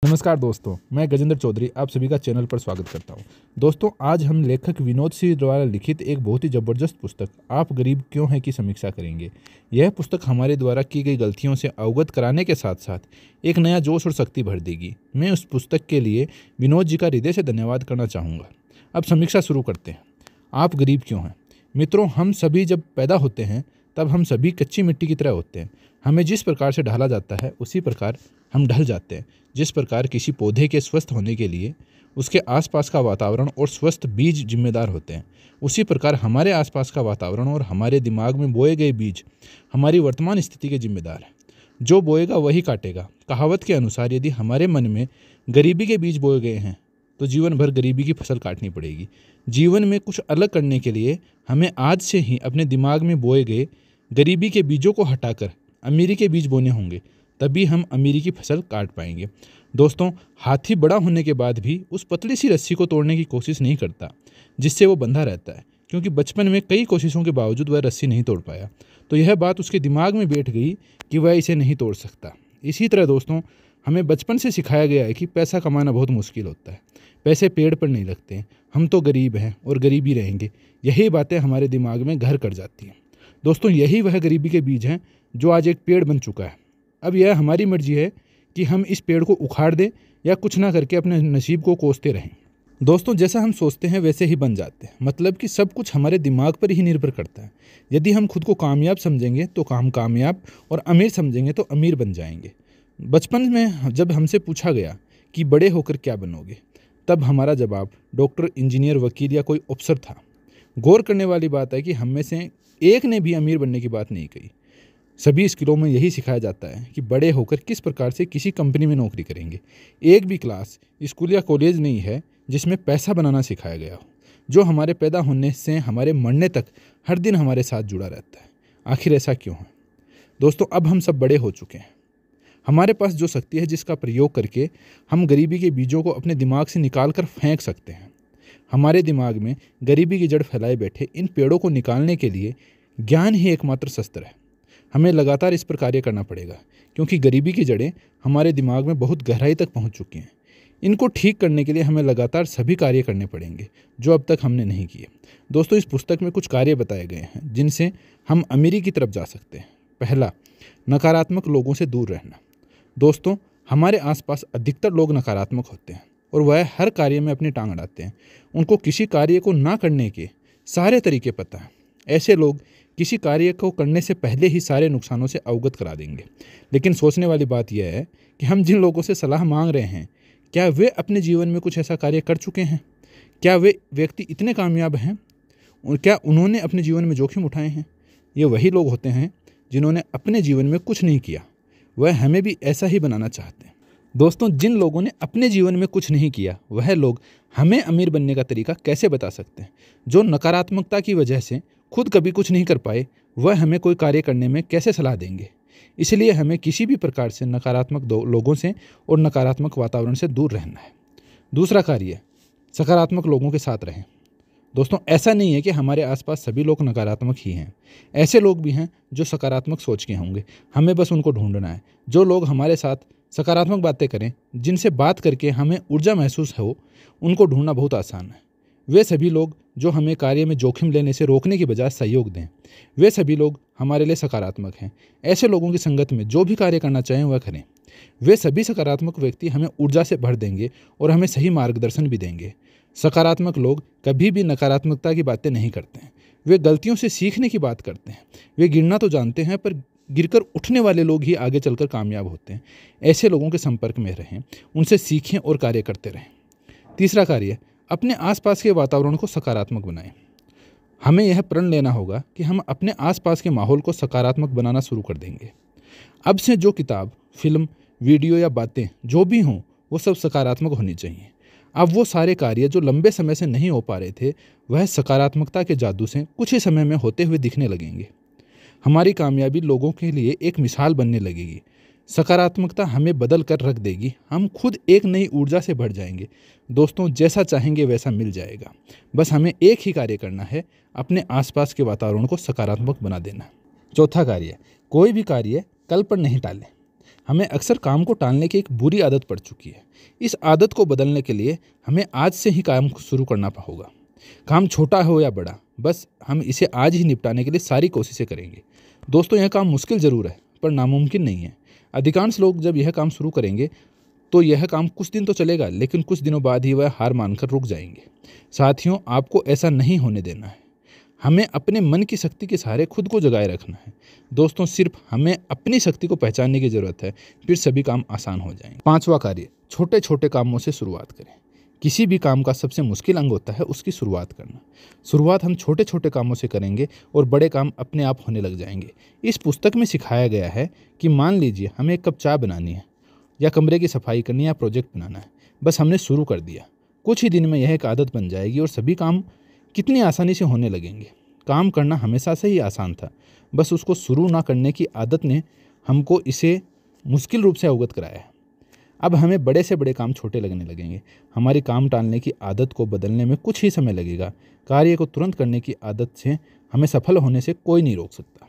नमस्कार दोस्तों, मैं गजेंद्र चौधरी आप सभी का चैनल पर स्वागत करता हूं। दोस्तों, आज हम लेखक विनोद सिंह द्वारा लिखित एक बहुत ही ज़बरदस्त पुस्तक आप गरीब क्यों हैं की समीक्षा करेंगे। यह पुस्तक हमारे द्वारा की गई गलतियों से अवगत कराने के साथ साथ एक नया जोश और शक्ति भर देगी। मैं उस पुस्तक के लिए विनोद जी का हृदय से धन्यवाद करना चाहूँगा। अब समीक्षा शुरू करते हैं। आप गरीब क्यों हैं। मित्रों, हम सभी जब पैदा होते हैं तब हम सभी कच्ची मिट्टी की तरह होते हैं। हमें जिस प्रकार से ढाला जाता है उसी प्रकार हम ढल जाते हैं। जिस प्रकार किसी पौधे के स्वस्थ होने के लिए उसके आसपास का वातावरण और स्वस्थ बीज जिम्मेदार होते हैं, उसी प्रकार हमारे आसपास का वातावरण और हमारे दिमाग में बोए गए बीज हमारी वर्तमान स्थिति के जिम्मेदार हैं। जो बोएगा वही काटेगा। कहावत के अनुसार यदि हमारे मन में गरीबी के बीज बोए गए हैं तो जीवन भर गरीबी की फसल काटनी पड़ेगी। जीवन में कुछ अलग करने के लिए हमें आज से ही अपने दिमाग में बोए गए गरीबी के बीजों को हटाकर अमीरी के बीज बोने होंगे, तभी हम अमीरी की फसल काट पाएंगे। दोस्तों, हाथी बड़ा होने के बाद भी उस पतली सी रस्सी को तोड़ने की कोशिश नहीं करता जिससे वो बंधा रहता है, क्योंकि बचपन में कई कोशिशों के बावजूद वह रस्सी नहीं तोड़ पाया। तो यह बात उसके दिमाग में बैठ गई कि वह इसे नहीं तोड़ सकता। इसी तरह दोस्तों, हमें बचपन से सिखाया गया है कि पैसा कमाना बहुत मुश्किल होता है, पैसे पेड़ पर नहीं लगते, हम तो गरीब हैं और गरीब ही रहेंगे। यही बातें हमारे दिमाग में घर कर जाती हैं। दोस्तों, यही वह गरीबी के बीज हैं जो आज एक पेड़ बन चुका है। अब यह हमारी मर्जी है कि हम इस पेड़ को उखाड़ दें या कुछ ना करके अपने नसीब को कोसते रहें। दोस्तों, जैसा हम सोचते हैं वैसे ही बन जाते हैं, मतलब कि सब कुछ हमारे दिमाग पर ही निर्भर करता है। यदि हम खुद को कामयाब समझेंगे तो हम कामयाब, और अमीर समझेंगे तो अमीर बन जाएंगे। बचपन में जब हमसे पूछा गया कि बड़े होकर क्या बनोगे, तब हमारा जवाब डॉक्टर, इंजीनियर, वकील या कोई अफसर था। गौर करने वाली बात है कि हम में से एक ने भी अमीर बनने की बात नहीं कही। सभी स्कूलों में यही सिखाया जाता है कि बड़े होकर किस प्रकार से किसी कंपनी में नौकरी करेंगे। एक भी क्लास, स्कूल या कॉलेज नहीं है जिसमें पैसा बनाना सिखाया गया हो, जो हमारे पैदा होने से हमारे मरने तक हर दिन हमारे साथ जुड़ा रहता है। आखिर ऐसा क्यों है? दोस्तों, अब हम सब बड़े हो चुके हैं। हमारे पास जो शक्ति है जिसका प्रयोग करके हम गरीबी के बीजों को अपने दिमाग से निकाल कर फेंक सकते हैं। हमारे दिमाग में गरीबी की जड़ फैलाए बैठे इन पेड़ों को निकालने के लिए ज्ञान ही एकमात्र शस्त्र है। हमें लगातार इस पर कार्य करना पड़ेगा, क्योंकि गरीबी की जड़ें हमारे दिमाग में बहुत गहराई तक पहुंच चुकी हैं। इनको ठीक करने के लिए हमें लगातार सभी कार्य करने पड़ेंगे जो अब तक हमने नहीं किए। दोस्तों, इस पुस्तक में कुछ कार्य बताए गए हैं जिनसे हम अमीरी की तरफ जा सकते हैं। पहला, नकारात्मक लोगों से दूर रहना। दोस्तों, हमारे आसपास अधिकतर लोग नकारात्मक होते हैं और वह हर कार्य में अपनी टांग अड़ाते हैं। उनको किसी कार्य को ना करने के सारे तरीके पता हैं। ऐसे लोग किसी कार्य को करने से पहले ही सारे नुकसानों से अवगत करा देंगे। लेकिन सोचने वाली बात यह है कि हम जिन लोगों से सलाह मांग रहे हैं, क्या वे अपने जीवन में कुछ ऐसा कार्य कर चुके हैं? क्या वे व्यक्ति इतने कामयाब हैं और क्या उन्होंने अपने जीवन में जोखिम उठाए हैं? ये वही लोग होते हैं जिन्होंने अपने जीवन में कुछ नहीं किया, वह हमें भी ऐसा ही बनाना चाहते हैं। दोस्तों, जिन लोगों ने अपने जीवन में कुछ नहीं किया वह लोग हमें अमीर बनने का तरीका कैसे बता सकते हैं? जो नकारात्मकता की वजह से खुद कभी कुछ नहीं कर पाए, वह हमें कोई कार्य करने में कैसे सलाह देंगे? इसलिए हमें किसी भी प्रकार से नकारात्मक लोगों से और नकारात्मक वातावरण से दूर रहना है। दूसरा कार्य, सकारात्मक लोगों के साथ रहें। दोस्तों, ऐसा नहीं है कि हमारे आसपास सभी लोग नकारात्मक ही हैं। ऐसे लोग भी हैं जो सकारात्मक सोच के होंगे, हमें बस उनको ढूंढना है। जो लोग हमारे साथ सकारात्मक बातें करें, जिनसे बात करके हमें ऊर्जा महसूस हो, उनको ढूंढना बहुत आसान है। वे सभी लोग जो हमें कार्य में जोखिम लेने से रोकने की बजाय सहयोग दें, वे सभी लोग हमारे लिए सकारात्मक हैं। ऐसे लोगों की संगत में जो भी कार्य करना चाहें वह करें। वे सभी सकारात्मक व्यक्ति हमें ऊर्जा से भर देंगे और हमें सही मार्गदर्शन भी देंगे। सकारात्मक लोग कभी भी नकारात्मकता की बातें नहीं करते हैं, वे गलतियों से सीखने की बात करते हैं। वे गिरना तो जानते हैं, पर गिरकर उठने वाले लोग ही आगे चलकर कामयाब होते हैं। ऐसे लोगों के संपर्क में रहें, उनसे सीखें और कार्य करते रहें। तीसरा कार्य, अपने आसपास के वातावरण को सकारात्मक बनाएं। हमें यह प्रण लेना होगा कि हम अपने आसपास के माहौल को सकारात्मक बनाना शुरू कर देंगे। अब से जो किताब, फिल्म, वीडियो या बातें जो भी हों, वो सब सकारात्मक होनी चाहिए। अब वो सारे कार्य जो लंबे समय से नहीं हो पा रहे थे, वह सकारात्मकता के जादू से कुछ ही समय में होते हुए दिखने लगेंगे। हमारी कामयाबी लोगों के लिए एक मिसाल बनने लगेगी। सकारात्मकता हमें बदल कर रख देगी। हम खुद एक नई ऊर्जा से भर जाएंगे। दोस्तों, जैसा चाहेंगे वैसा मिल जाएगा। बस हमें एक ही कार्य करना है, अपने आसपास के वातावरण को सकारात्मक बना देना। चौथा कार्य, कोई भी कार्य कल पर नहीं टालें। हमें अक्सर काम को टालने की एक बुरी आदत पड़ चुकी है। इस आदत को बदलने के लिए हमें आज से ही काम शुरू करना होगा। काम छोटा हो या बड़ा, बस हम इसे आज ही निपटाने के लिए सारी कोशिशें करेंगे। दोस्तों, यह काम मुश्किल ज़रूर है पर नामुमकिन नहीं है। अधिकांश लोग जब यह काम शुरू करेंगे तो यह काम कुछ दिन तो चलेगा, लेकिन कुछ दिनों बाद ही वह हार मानकर रुक जाएंगे। साथियों, आपको ऐसा नहीं होने देना है। हमें अपने मन की शक्ति के सहारे खुद को जगाए रखना है। दोस्तों, सिर्फ हमें अपनी शक्ति को पहचानने की ज़रूरत है, फिर सभी काम आसान हो जाएंगे। 5वां कार्य, छोटे छोटे कामों से शुरुआत करें। किसी भी काम का सबसे मुश्किल अंग होता है उसकी शुरुआत करना। शुरुआत हम छोटे छोटे कामों से करेंगे और बड़े काम अपने आप होने लग जाएंगे। इस पुस्तक में सिखाया गया है कि मान लीजिए हमें एक कप चाय बनानी है, या कमरे की सफाई करनी है, या प्रोजेक्ट बनाना है। बस हमने शुरू कर दिया, कुछ ही दिन में यह एक आदत बन जाएगी और सभी काम कितनी आसानी से होने लगेंगे। काम करना हमेशा से ही आसान था, बस उसको शुरू ना करने की आदत ने हमको इसे मुश्किल रूप से अवगत कराया है। अब हमें बड़े से बड़े काम छोटे लगने लगेंगे। हमारी काम टालने की आदत को बदलने में कुछ ही समय लगेगा। कार्य को तुरंत करने की आदत से हमें सफल होने से कोई नहीं रोक सकता।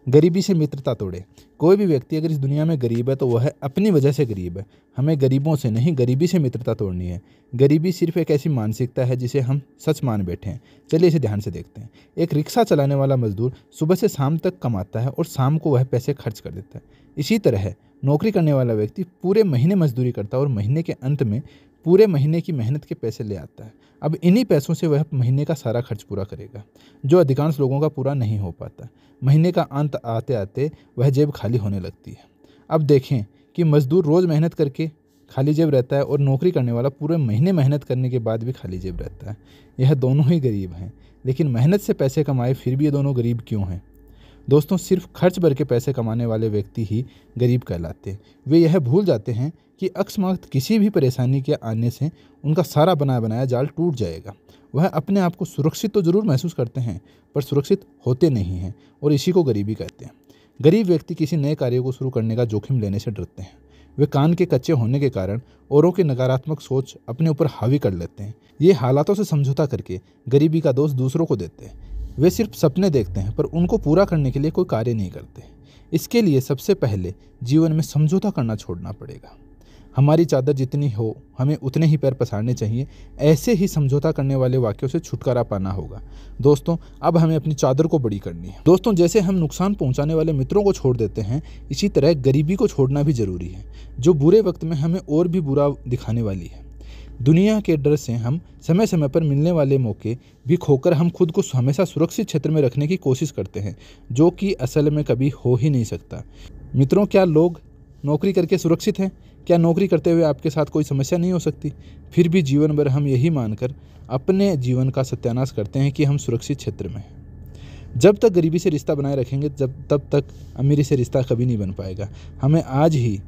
गरीबी से मित्रता तोड़े। कोई भी व्यक्ति अगर इस दुनिया में गरीब है तो वह अपनी वजह से गरीब है। हमें गरीबों से नहीं, गरीबी से मित्रता तोड़नी है। गरीबी सिर्फ एक ऐसी मानसिकता है जिसे हम सच मान बैठे हैं। चलिए इसे ध्यान से देखते हैं। एक रिक्शा चलाने वाला मजदूर सुबह से शाम तक कमाता है और शाम को वह पैसे खर्च कर देता है। इसी तरह नौकरी करने वाला व्यक्ति पूरे महीने मजदूरी करता है और महीने के अंत में पूरे महीने की मेहनत के पैसे ले आता है। अब इन्हीं पैसों से वह महीने का सारा खर्च पूरा करेगा, जो अधिकांश लोगों का पूरा नहीं हो पाता। महीने का अंत आते आते वह जेब खाली होने लगती है। अब देखें कि मजदूर रोज़ मेहनत करके खाली जेब रहता है और नौकरी करने वाला पूरे महीने मेहनत करने के बाद भी खाली जेब रहता है। यह दोनों ही गरीब हैं, लेकिन मेहनत से पैसे कमाए फिर भी ये दोनों गरीब क्यों हैं? दोस्तों, सिर्फ खर्च भर के पैसे कमाने वाले व्यक्ति ही गरीब कहलाते हैं। वे यह भूल जाते हैं कि अकस्मात किसी भी परेशानी के आने से उनका सारा बनाया बनाया जाल टूट जाएगा। वह अपने आप को सुरक्षित तो जरूर महसूस करते हैं, पर सुरक्षित होते नहीं हैं, और इसी को गरीबी कहते हैं। गरीब व्यक्ति किसी नए कार्य को शुरू करने का जोखिम लेने से डरते हैं। वे कान के कच्चे होने के कारण औरों की नकारात्मक सोच अपने ऊपर हावी कर लेते हैं। ये हालातों से समझौता करके गरीबी का दोष दूसरों को देते हैं। वे सिर्फ सपने देखते हैं पर उनको पूरा करने के लिए कोई कार्य नहीं करते। इसके लिए सबसे पहले जीवन में समझौता करना छोड़ना पड़ेगा। हमारी चादर जितनी हो हमें उतने ही पैर पसारने चाहिए। ऐसे ही समझौता करने वाले वाक्यों से छुटकारा पाना होगा। दोस्तों, अब हमें अपनी चादर को बड़ी करनी है। दोस्तों, जैसे हम नुकसान पहुंचाने वाले मित्रों को छोड़ देते हैं, इसी तरह गरीबी को छोड़ना भी जरूरी है, जो बुरे वक्त में हमें और भी बुरा दिखाने वाली है। दुनिया के डर से हम समय समय पर मिलने वाले मौके भी खोकर हम खुद को हमेशा सुरक्षित क्षेत्र में रखने की कोशिश करते हैं, जो कि असल में कभी हो ही नहीं सकता। मित्रों, क्या लोग नौकरी करके सुरक्षित हैं? क्या नौकरी करते हुए आपके साथ कोई समस्या नहीं हो सकती? फिर भी जीवन भर हम यही मानकर अपने जीवन का सत्यानाश करते हैं कि हम सुरक्षित क्षेत्र में हैं। जब तक गरीबी से रिश्ता बनाए रखेंगे तब तक अमीरी से रिश्ता कभी नहीं बन पाएगा। हमें आज ही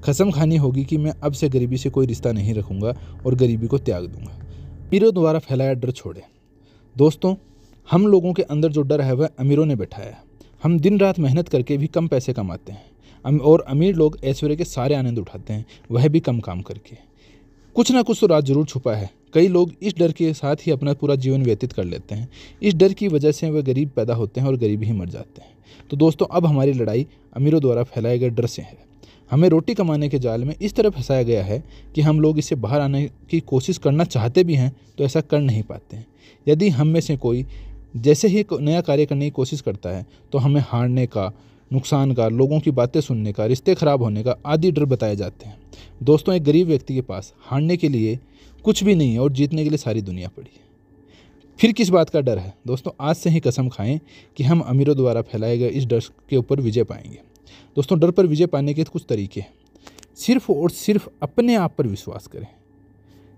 कसम खानी होगी कि मैं अब से गरीबी से कोई रिश्ता नहीं रखूंगा और गरीबी को त्याग दूंगा। अमीरों द्वारा फैलाया डर छोड़े। दोस्तों, हम लोगों के अंदर जो डर है वह अमीरों ने बैठाया है। हम दिन रात मेहनत करके भी कम पैसे कमाते हैं, और अमीर लोग ऐश्वर्य के सारे आनंद उठाते हैं, वह भी कम काम करके। कुछ ना कुछ तो राज जरूर छुपा है। कई लोग इस डर के साथ ही अपना पूरा जीवन व्यतीत कर लेते हैं। इस डर की वजह से वे गरीब पैदा होते हैं और गरीब ही मर जाते हैं। तो दोस्तों, अब हमारी लड़ाई अमीरों द्वारा फैलाए गए डर से है। हमें रोटी कमाने के जाल में इस तरह फंसाया गया है कि हम लोग इससे बाहर आने की कोशिश करना चाहते भी हैं तो ऐसा कर नहीं पाते हैं। यदि हम में से कोई जैसे ही नया कार्य करने की कोशिश करता है तो हमें हारने का, नुकसान का, लोगों की बातें सुनने का, रिश्ते खराब होने का आदि डर बताए जाते हैं। दोस्तों, एक गरीब व्यक्ति के पास हारने के लिए कुछ भी नहीं है और जीतने के लिए सारी दुनिया पड़ी है। फिर किस बात का डर है? दोस्तों, आज से ही कसम खाएं कि हम अमीरों द्वारा फैलाए गए इस डर के ऊपर विजय पाएंगे। दोस्तों, डर पर विजय पाने के कुछ तरीके हैं। सिर्फ और सिर्फ अपने आप पर विश्वास करें।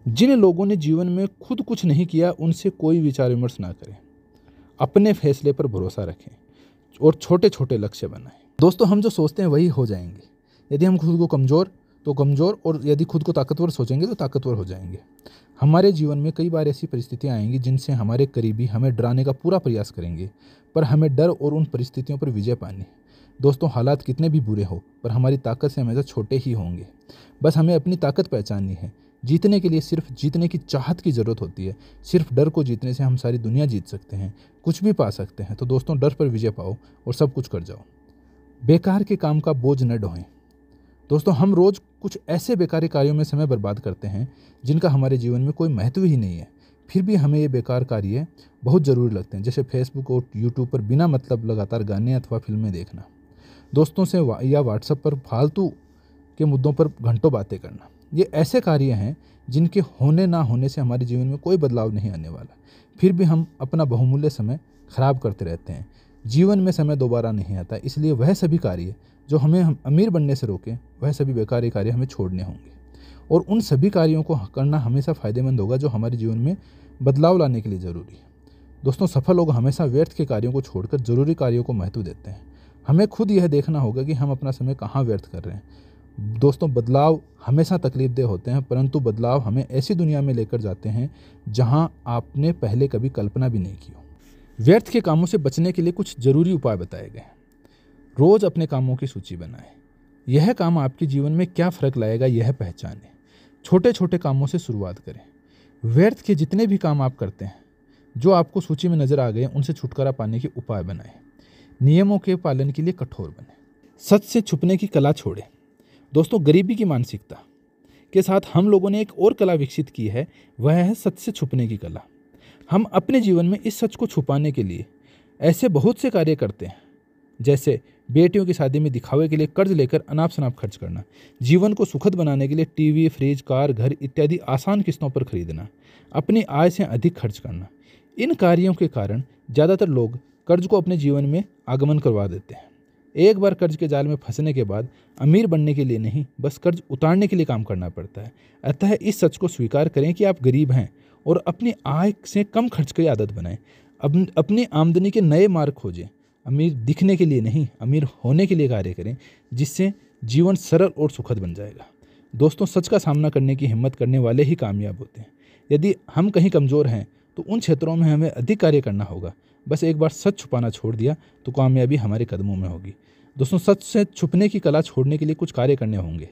जिन लोगों ने जीवन में खुद कुछ नहीं किया उनसे कोई विचार विमर्श ना करें। अपने फैसले पर भरोसा रखें और छोटे छोटे लक्ष्य बनाएं। दोस्तों, हम जो सोचते हैं वही हो जाएंगे। यदि हम खुद को कमज़ोर तो कमज़ोर, और यदि खुद को ताकतवर सोचेंगे तो ताकतवर हो जाएंगे। हमारे जीवन में कई बार ऐसी परिस्थितियां आएंगी जिनसे हमारे करीबी हमें डराने का पूरा प्रयास करेंगे, पर हमें डर और उन परिस्थितियों पर विजय पानी। दोस्तों, हालात कितने भी बुरे हो पर हमारी ताकत से हमेशा छोटे ही होंगे। बस हमें अपनी ताकत पहचाननी है। जीतने के लिए सिर्फ जीतने की चाहत की ज़रूरत होती है। सिर्फ डर को जीतने से हम सारी दुनिया जीत सकते हैं, कुछ भी पा सकते हैं। तो दोस्तों, डर पर विजय पाओ और सब कुछ कर जाओ। बेकार के काम का बोझ न ढोएं। दोस्तों, हम रोज़ कुछ ऐसे बेकारी कार्यों में समय बर्बाद करते हैं जिनका हमारे जीवन में कोई महत्व ही नहीं है, फिर भी हमें ये बेकार कार्य बहुत ज़रूरी लगते हैं, जैसे फेसबुक और यूट्यूब पर बिना मतलब लगातार गाने अथवा फिल्में देखना, दोस्तों से या व्हाट्सएप पर फालतू के मुद्दों पर घंटों बातें करना। ये ऐसे कार्य हैं जिनके होने ना होने से हमारे जीवन में कोई बदलाव नहीं आने वाला, फिर भी हम अपना बहुमूल्य समय खराब करते रहते हैं। जीवन में समय दोबारा नहीं आता, इसलिए वह सभी कार्य जो हमें अमीर बनने से रोकें, वह सभी बेकारी कार्य हमें छोड़ने होंगे और उन सभी कार्यों को करना हमेशा फ़ायदेमंद होगा जो हमारे जीवन में बदलाव लाने के लिए ज़रूरी है। दोस्तों, सफल लोग हमेशा व्यर्थ के कार्यों को छोड़कर ज़रूरी कार्यों को महत्व देते हैं। हमें खुद यह देखना होगा कि हम अपना समय कहाँ व्यर्थ कर रहे हैं। दोस्तों, बदलाव हमेशा तकलीफदेह होते हैं, परंतु बदलाव हमें ऐसी दुनिया में लेकर जाते हैं जहाँ आपने पहले कभी कल्पना भी नहीं की हो। व्यर्थ के कामों से बचने के लिए कुछ ज़रूरी उपाय बताए गए हैं। रोज़ अपने कामों की सूची बनाएं। यह काम आपके जीवन में क्या फ़र्क लाएगा यह पहचानें। छोटे छोटे कामों से शुरुआत करें। व्यर्थ के जितने भी काम आप करते हैं जो आपको सूची में नज़र आ गए, उनसे छुटकारा पाने के उपाय बनाएं। नियमों के पालन के लिए कठोर बनें। सच से छुपने की कला छोड़ें। दोस्तों, गरीबी की मानसिकता के साथ हम लोगों ने एक और कला विकसित की है, वह है सच से छुपने की कला। हम अपने जीवन में इस सच को छुपाने के लिए ऐसे बहुत से कार्य करते हैं, जैसे बेटियों की शादी में दिखावे के लिए कर्ज लेकर अनाप शनाप खर्च करना, जीवन को सुखद बनाने के लिए टीवी, फ्रिज, कार, घर इत्यादि आसान किस्तों पर खरीदना, अपनी आय से अधिक खर्च करना। इन कार्यों के कारण ज़्यादातर लोग कर्ज को अपने जीवन में आगमन करवा देते हैं। एक बार कर्ज के जाल में फंसने के बाद अमीर बनने के लिए नहीं, बस कर्ज उतारने के लिए काम करना पड़ता है। अतः इस सच को स्वीकार करें कि आप गरीब हैं और अपनी आय से कम खर्च की आदत बनाएं। अपनी आमदनी के नए मार्ग खोजें। अमीर दिखने के लिए नहीं, अमीर होने के लिए कार्य करें, जिससे जीवन सरल और सुखद बन जाएगा। दोस्तों, सच का सामना करने की हिम्मत करने वाले ही कामयाब होते हैं। यदि हम कहीं कमज़ोर हैं तो उन क्षेत्रों में हमें अधिक कार्य करना होगा। बस एक बार सच छुपाना छोड़ दिया तो कामयाबी हमारे कदमों में होगी। दोस्तों, सच से छुपने की कला छोड़ने के लिए कुछ कार्य करने होंगे।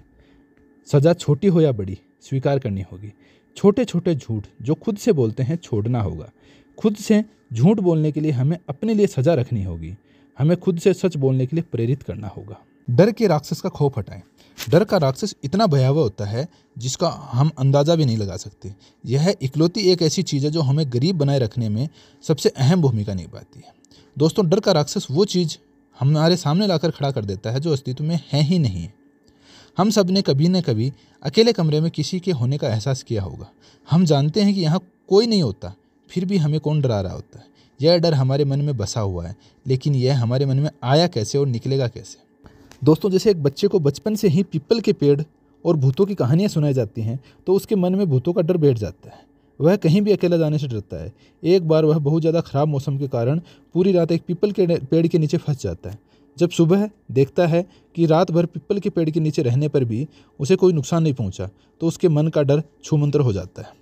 सज़ा छोटी हो या बड़ी स्वीकार करनी होगी। छोटे छोटे झूठ जो खुद से बोलते हैं छोड़ना होगा। खुद से झूठ बोलने के लिए हमें अपने लिए सज़ा रखनी होगी। हमें खुद से सच बोलने के लिए प्रेरित करना होगा। डर के राक्षस का खौफ हटाएं। डर का राक्षस इतना भयावह होता है जिसका हम अंदाज़ा भी नहीं लगा सकते। यह इकलौती एक ऐसी चीज़ है जो हमें गरीब बनाए रखने में सबसे अहम भूमिका निभाती है। दोस्तों, डर का राक्षस वो चीज़ हमारे सामने लाकर खड़ा कर देता है जो अस्तित्व में है ही नहीं है। हम सब ने कभी न कभी अकेले कमरे में किसी के होने का एहसास किया होगा। हम जानते हैं कि यहाँ कोई नहीं होता, फिर भी हमें कौन डरा रहा होता है। यह डर हमारे मन में बसा हुआ है, लेकिन यह हमारे मन में आया कैसे और निकलेगा कैसे? दोस्तों, जैसे एक बच्चे को बचपन से ही पीपल के पेड़ और भूतों की कहानियाँ सुनाई जाती हैं तो उसके मन में भूतों का डर बैठ जाता है। वह कहीं भी अकेला जाने से डरता है। एक बार वह बहुत ज़्यादा ख़राब मौसम के कारण पूरी रात एक पीपल के पेड़ के नीचे फंस जाता है। जब सुबह देखता है कि रात भर पीपल के पेड़ के नीचे रहने पर भी उसे कोई नुकसान नहीं पहुंचा, तो उसके मन का डर छूमंतर हो जाता है।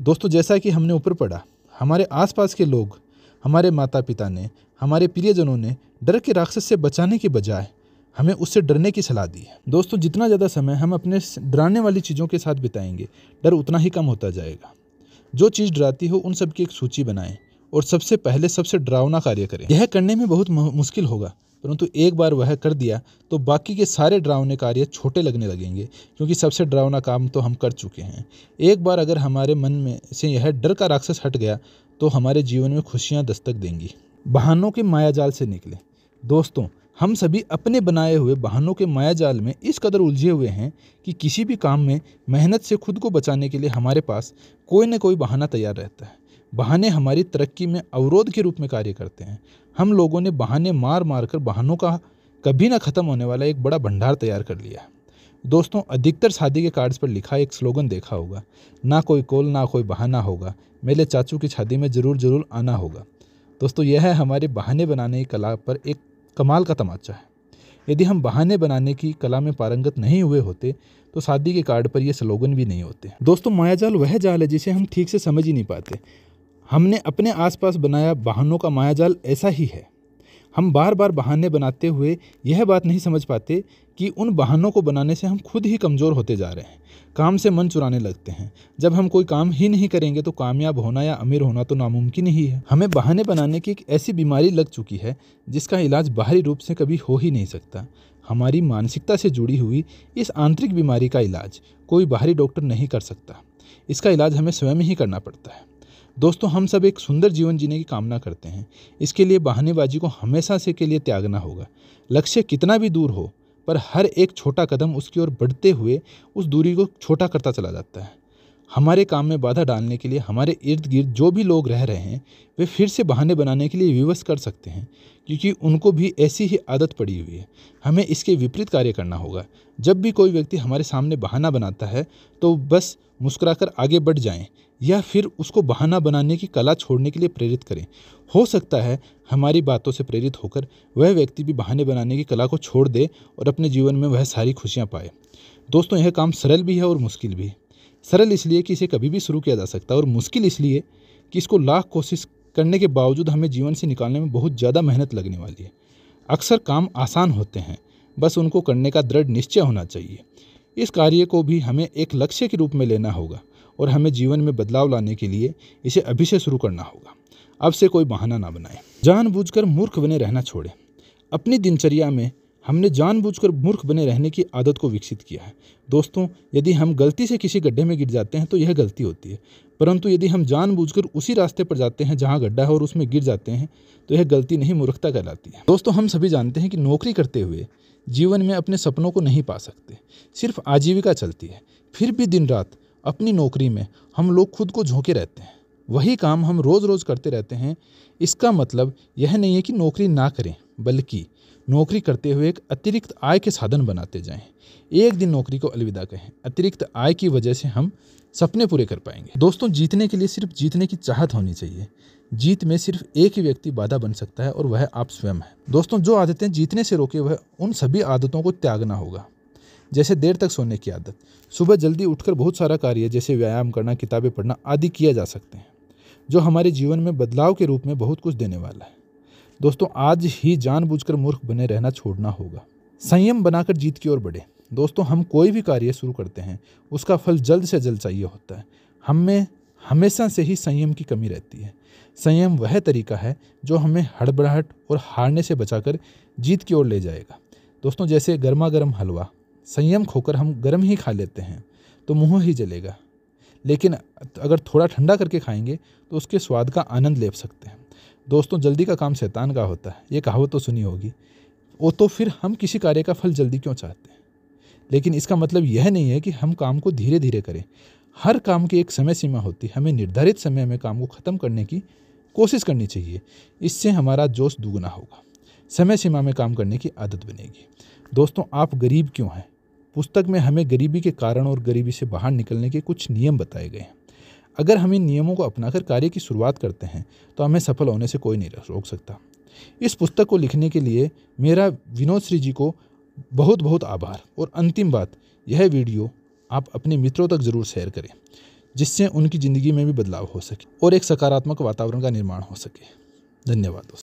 दोस्तों, जैसा कि हमने ऊपर पढ़ा, हमारे आसपास के लोग, हमारे माता पिता ने, हमारे प्रियजनों ने डर के राक्षस से बचाने के बजाय हमें उससे डरने की सलाह दी है। दोस्तों, जितना ज़्यादा समय हम अपने डराने वाली चीज़ों के साथ बिताएंगे, डर उतना ही कम होता जाएगा। जो चीज़ डराती हो उन सब की एक सूची बनाएं और सबसे पहले सबसे डरावना कार्य करें। यह करने में बहुत मुश्किल होगा, परंतु एक बार वह कर दिया तो बाकी के सारे डरावने कार्य छोटे लगने लगेंगे, क्योंकि सबसे डरावना काम तो हम कर चुके हैं। एक बार अगर हमारे मन में से यह डर का राक्षस हट गया तो हमारे जीवन में खुशियां दस्तक देंगी। बहानों के मायाजाल से निकलें। दोस्तों, हम सभी अपने बनाए हुए बहानों के मायाजाल में इस कदर उलझे हुए हैं कि किसी भी काम में मेहनत से खुद को बचाने के लिए हमारे पास कोई न कोई बहाना तैयार रहता है। बहाने हमारी तरक्की में अवरोध के रूप में कार्य करते हैं। हम लोगों ने बहाने मार मार कर बहानों का कभी ना ख़त्म होने वाला एक बड़ा भंडार तैयार कर लिया है। दोस्तों, अधिकतर शादी के कार्ड्स पर लिखा एक स्लोगन देखा होगा, ना कोई कॉल ना कोई बहाना होगा, मेरे चाचू की शादी में ज़रूर आना होगा। दोस्तों, यह है हमारे बहाने बनाने की कला पर एक कमाल का तमाचा है। यदि हम बहाने बनाने की कला में पारंगत नहीं हुए होते तो शादी के कार्ड पर यह स्लोगन भी नहीं होते। दोस्तों, मायाजाल वह जाल है जिसे हम ठीक से समझ ही नहीं पाते। हमने अपने आसपास बनाया बहानों का मायाजाल ऐसा ही है। हम बार बार बहाने बनाते हुए यह बात नहीं समझ पाते कि उन बहानों को बनाने से हम खुद ही कमज़ोर होते जा रहे हैं, काम से मन चुराने लगते हैं। जब हम कोई काम ही नहीं करेंगे तो कामयाब होना या अमीर होना तो नामुमकिन ही है। हमें बहाने बनाने की एक ऐसी बीमारी लग चुकी है जिसका इलाज बाहरी रूप से कभी हो ही नहीं सकता। हमारी मानसिकता से जुड़ी हुई इस आंतरिक बीमारी का इलाज कोई बाहरी डॉक्टर नहीं कर सकता। इसका इलाज हमें स्वयं ही करना पड़ता है। दोस्तों, हम सब एक सुंदर जीवन जीने की कामना करते हैं। इसके लिए बहानेबाजी को हमेशा से के लिए त्यागना होगा। लक्ष्य कितना भी दूर हो, पर हर एक छोटा कदम उसकी ओर बढ़ते हुए उस दूरी को छोटा करता चला जाता है। हमारे काम में बाधा डालने के लिए हमारे इर्द गिर्द जो भी लोग रह रहे हैं वे फिर से बहाने बनाने के लिए विवश कर सकते हैं, क्योंकि उनको भी ऐसी ही आदत पड़ी हुई है। हमें इसके विपरीत कार्य करना होगा। जब भी कोई व्यक्ति हमारे सामने बहाना बनाता है तो बस मुस्कुराकर आगे बढ़ जाएं या फिर उसको बहाना बनाने की कला छोड़ने के लिए प्रेरित करें। हो सकता है हमारी बातों से प्रेरित होकर वह व्यक्ति भी बहाने बनाने की कला को छोड़ दे और अपने जीवन में वह सारी खुशियाँ पाए। दोस्तों, यह काम सरल भी है और मुश्किल भी। सरल इसलिए कि इसे कभी भी शुरू किया जा सकता है, और मुश्किल इसलिए कि इसको लाख कोशिश करने के बावजूद हमें जीवन से निकालने में बहुत ज़्यादा मेहनत लगने वाली है। अक्सर काम आसान होते हैं, बस उनको करने का दृढ़ निश्चय होना चाहिए। इस कार्य को भी हमें एक लक्ष्य के रूप में लेना होगा और हमें जीवन में बदलाव लाने के लिए इसे अभी से शुरू करना होगा। अब से कोई बहाना ना बनाएं। जानबूझकर मूर्ख बने रहना छोड़ें। अपनी दिनचर्या में हमने जानबूझकर मूर्ख बने रहने की आदत को विकसित किया है। दोस्तों, यदि हम गलती से किसी गड्ढे में गिर जाते हैं तो यह गलती होती है, परंतु यदि हम जानबूझकर उसी रास्ते पर जाते हैं जहां गड्ढा है और उसमें गिर जाते हैं तो यह गलती नहीं, मूर्खता कहलाती है। दोस्तों, हम सभी जानते हैं कि नौकरी करते हुए जीवन में अपने सपनों को नहीं पा सकते, सिर्फ आजीविका चलती है। फिर भी दिन रात अपनी नौकरी में हम लोग खुद को झोंके रहते हैं, वही काम हम रोज़ रोज़ करते रहते हैं। इसका मतलब यह नहीं है कि नौकरी ना करें, बल्कि नौकरी करते हुए एक अतिरिक्त आय के साधन बनाते जाएं। एक दिन नौकरी को अलविदा कहें। अतिरिक्त आय की वजह से हम सपने पूरे कर पाएंगे। दोस्तों, जीतने के लिए सिर्फ जीतने की चाहत होनी चाहिए। जीत में सिर्फ एक ही व्यक्ति बाधा बन सकता है और वह आप स्वयं है। दोस्तों, जो आदतें जीतने से रोके वह उन सभी आदतों को त्यागना होगा, जैसे देर तक सोने की आदत। सुबह जल्दी उठकर बहुत सारा कार्य जैसे व्यायाम करना, किताबें पढ़ना आदि किया जा सकते हैं, जो हमारे जीवन में बदलाव के रूप में बहुत कुछ देने वाला है। दोस्तों, आज ही जानबूझकर मूर्ख बने रहना छोड़ना होगा। संयम बनाकर जीत की ओर बढ़े। दोस्तों, हम कोई भी कार्य शुरू करते हैं उसका फल जल्द से जल्द चाहिए होता है। हमें हमेशा से ही संयम की कमी रहती है। संयम वह तरीका है जो हमें हड़बड़ाहट और हारने से बचाकर जीत की ओर ले जाएगा। दोस्तों, जैसे गर्मा गर्म हलवा, संयम खोकर हम गर्म ही खा लेते हैं तो मुँह ही जलेगा, लेकिन अगर थोड़ा ठंडा करके खाएंगे तो उसके स्वाद का आनंद ले सकते हैं। दोस्तों, जल्दी का काम शैतान का होता है, ये कहावत तो सुनी होगी। वो तो फिर हम किसी कार्य का फल जल्दी क्यों चाहते हैं? लेकिन इसका मतलब यह नहीं है कि हम काम को धीरे धीरे करें। हर काम की एक समय सीमा होती है। हमें निर्धारित समय में काम को ख़त्म करने की कोशिश करनी चाहिए। इससे हमारा जोश दुगना होगा। समय सीमा में काम करने की आदत बनेगी। दोस्तों, आप गरीब क्यों हैं? पुस्तक में हमें गरीबी के कारण और गरीबी से बाहर निकलने के कुछ नियम बताए गए हैं। अगर हम इन नियमों को अपनाकर कार्य की शुरुआत करते हैं तो हमें सफल होने से कोई नहीं रोक सकता। इस पुस्तक को लिखने के लिए मेरा विनोद श्री जी को बहुत बहुत आभार। और अंतिम बात, यह वीडियो आप अपने मित्रों तक ज़रूर शेयर करें, जिससे उनकी ज़िंदगी में भी बदलाव हो सके और एक सकारात्मक वातावरण का निर्माण हो सके। धन्यवाद दोस्तों।